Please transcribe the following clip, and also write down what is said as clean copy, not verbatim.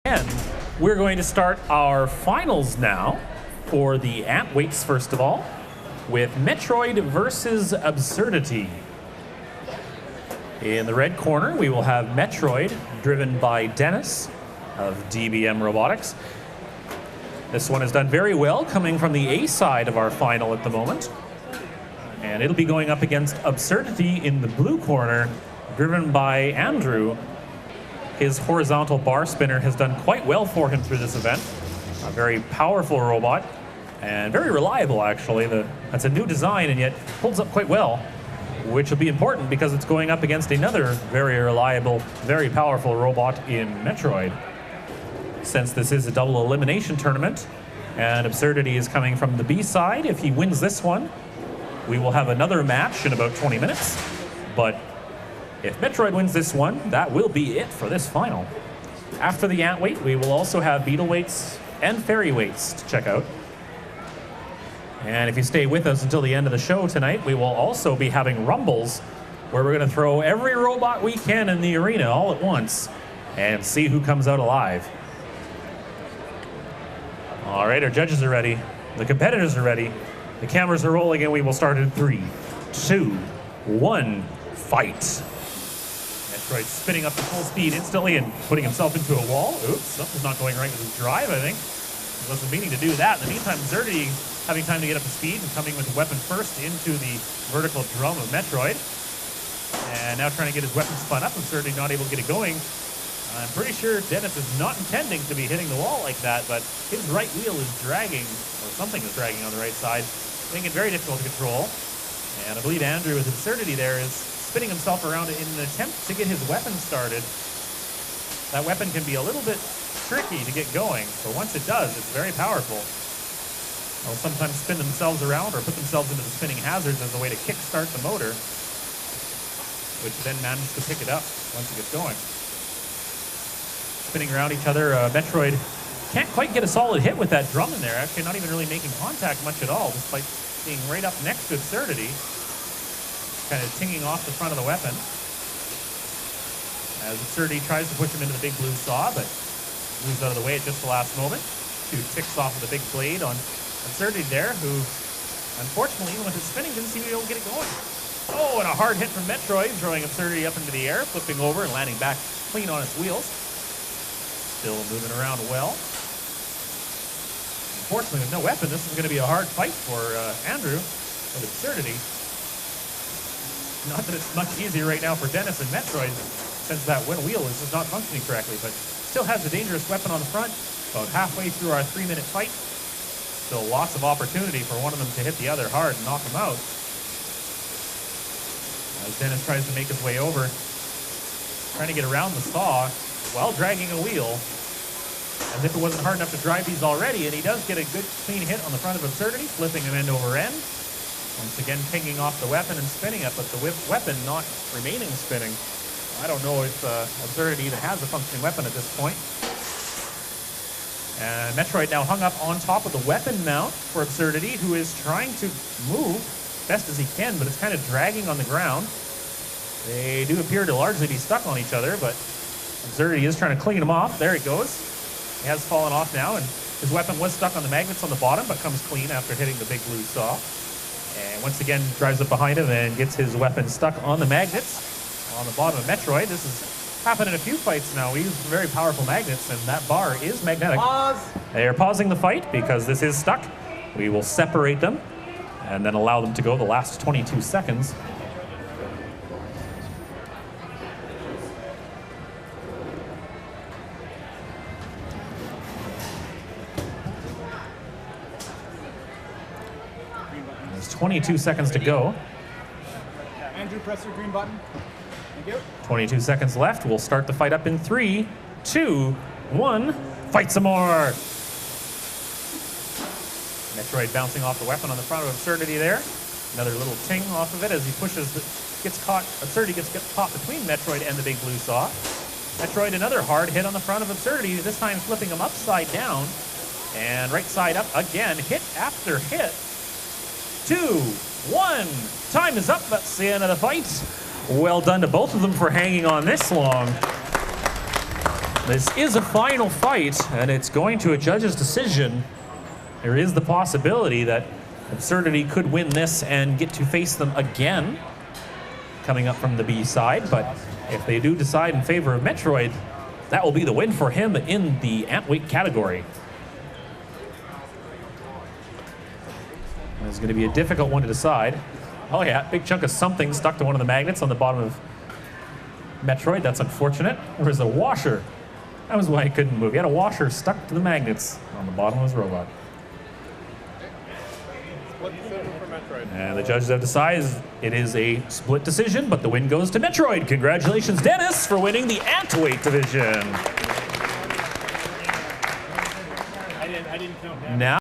And we're going to start our finals now for the Antweights, first of all, with Metroid versus Absurditi. In the red corner, we will have Metroid, driven by Dennis of DBM Robotics. This one has done very well, coming from the A side of our final at the moment. And it'll be going up against Absurditi in the blue corner, driven by Andrew. His horizontal bar spinner has done quite well for him through this event. A very powerful robot, and very reliable, actually. That's a new design, and yet holds up quite well, which will be important because it's going up against another very reliable, very powerful robot in Metroid. Since this is a double elimination tournament, and Absurditi is coming from the B side, if he wins this one, we will have another match in about 20 minutes. But if Metroid wins this one, that will be it for this final. After the Antweight, we will also have Beetleweights and Fairyweights to check out. And if you stay with us until the end of the show tonight, we will also be having Rumbles, where we're going to throw every robot we can in the arena all at once and see who comes out alive. All right, our judges are ready. The competitors are ready. The cameras are rolling, and we will start in 3, 2, 1, fight. Metroid spinning up to full speed instantly and putting himself into a wall. Oops, something's not going right with his drive, I think. He wasn't meaning to do that. In the meantime, Absurditi having time to get up to speed and coming with the weapon first into the vertical drum of Metroid. And now trying to get his weapon spun up. Absurditi not able to get it going. I'm pretty sure Dennis is not intending to be hitting the wall like that, but his right wheel is dragging, or something is dragging on the right side, making it very difficult to control. And I believe Andrew with Absurditi there is spinning himself around in an attempt to get his weapon started. That weapon can be a little bit tricky to get going, but once it does, it's very powerful. They'll sometimes spin themselves around or put themselves into the spinning hazards as a way to kickstart the motor, which then manages to pick it up once it gets going. Spinning around each other, Metroid can't quite get a solid hit with that drum in there, actually not even really making contact much at all, despite being right up next to Absurditi, kind of tinging off the front of the weapon. As Absurditi tries to push him into the big blue saw, but moves out of the way at just the last moment. 2 ticks off of the big blade on Absurditi there, who, unfortunately, even with his spinning, didn't seem to be able to get it going. Oh, and a hard hit from Metroid, throwing Absurditi up into the air, flipping over and landing back clean on its wheels. Still moving around well. Unfortunately, with no weapon, this is going to be a hard fight for Andrew with Absurditi. Not that it's much easier right now for Dennis and Metroid, since that wheel is just not functioning correctly, but still has a dangerous weapon on the front. About halfway through our 3-minute fight. Still lots of opportunity for one of them to hit the other hard and knock him out. As Dennis tries to make his way over, trying to get around the saw while dragging a wheel, as if it wasn't hard enough to drive these already, and he does get a good clean hit on the front of Absurditi, flipping him end over end. Once again pinging off the weapon and spinning it, but the weapon not remaining spinning. I don't know if Absurditi even has a functioning weapon at this point. And Metroid now hung up on top of the weapon mount for Absurditi, who is trying to move best as he can, but it's kind of dragging on the ground. They do appear to largely be stuck on each other, but Absurditi is trying to clean him off. There he goes. He has fallen off now, and his weapon was stuck on the magnets on the bottom, but comes clean after hitting the big blue saw. And once again, drives up behind him and gets his weapon stuck on the magnets on the bottom of Metroid. This has happened in a few fights now. We use very powerful magnets, and that bar is magnetic. Pause. They are pausing the fight because this is stuck. We will separate them and then allow them to go the last 22 seconds. There's 22 seconds to go. Andrew, press your green button. Thank you. 22 seconds left. We'll start the fight up in 3, 2, 1. Fight some more! Metroid bouncing off the weapon on the front of Absurditi there. Another little ting off of it as he pushes, gets caught. Absurditi gets caught between Metroid and the big blue saw. Metroid, another hard hit on the front of Absurditi, this time flipping him upside down. And right side up again, hit after hit. 2, 1. Time is up. That's the end of the fight. Well done to both of them for hanging on this long. This is a final fight, and it's going to a judge's decision. There is the possibility that Absurditi could win this and get to face them again, coming up from the B side. But if they do decide in favor of Metroid, that will be the win for him in the Antweight category. It's going to be a difficult one to decide. Oh yeah, big chunk of something stuck to one of the magnets on the bottom of Metroid. That's unfortunate. There's a washer. That was why he couldn't move. He had a washer stuck to the magnets on the bottom of his robot. Split decision for Metroid. And the judges have decided it is a split decision, but the win goes to Metroid. Congratulations, Dennis, for winning the Antweight division. I didn't count that. Now